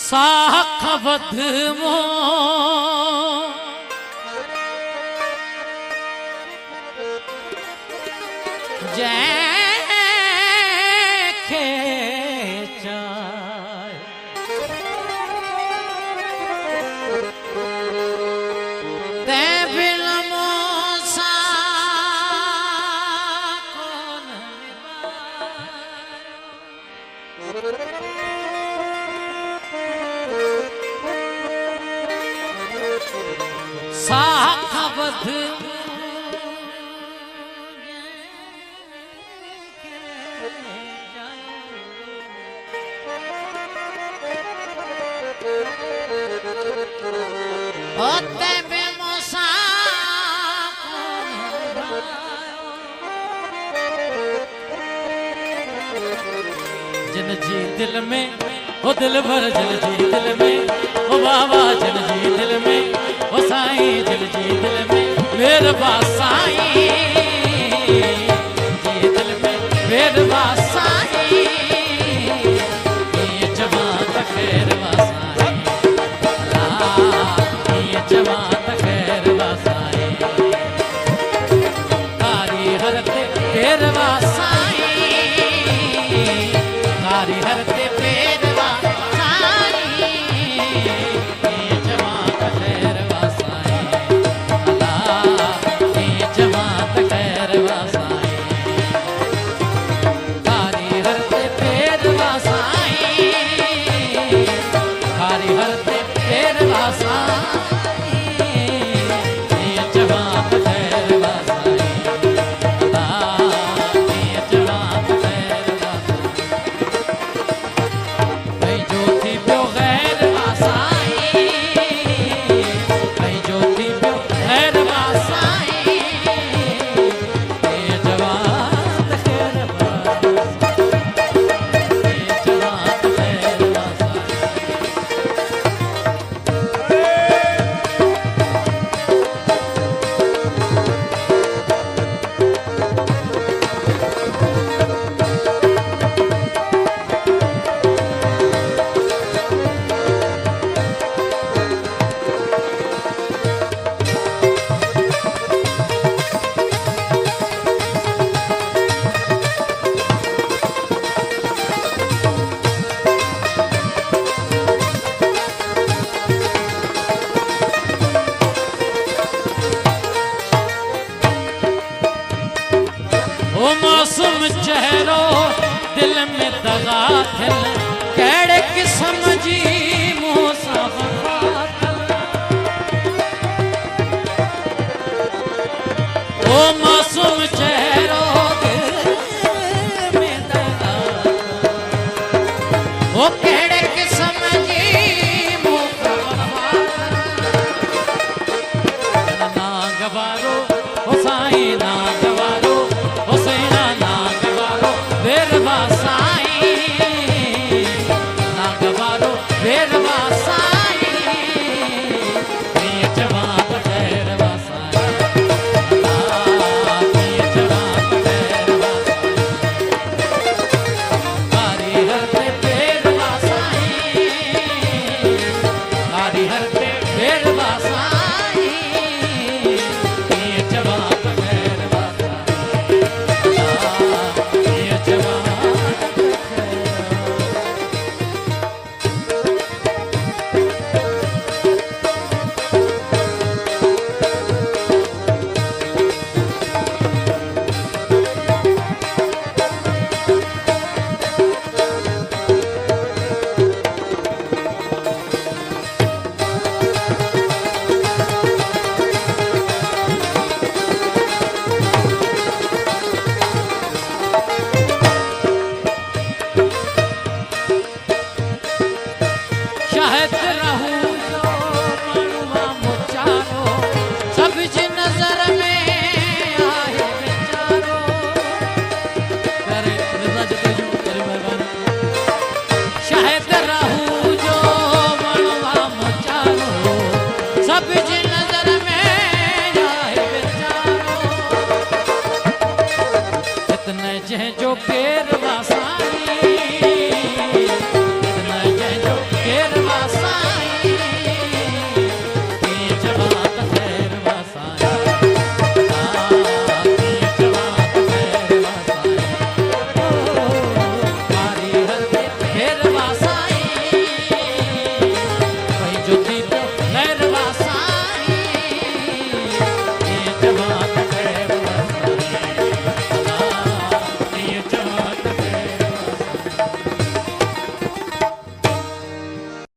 साखवध मो जैखे चाय ते बिलमो सा कौन साखवध होते बेमोसा जिन जी दिल में ओ दिल भर जिन जी दिल में ओ बाबा जिन जी दिल में ओ साईं जिन जी दिल में मेरे साईं जी दिल में मेरे साईं ये जवान खैर साईं ये जवान खैर साईं कारी हरते पेरवा साईं कारी हरते पेरवा मासूम चेहरो दिल में दगा थिल कहिड़े क़िस्म जी मूंसां वफ़ा ओ मासूम चेहरो दिल में दगा ओ कहिड़े क़िस्म जी मूंसां वफ़ा नांग वारो ओ साईं नांग वारो Saai जंहिंजो केर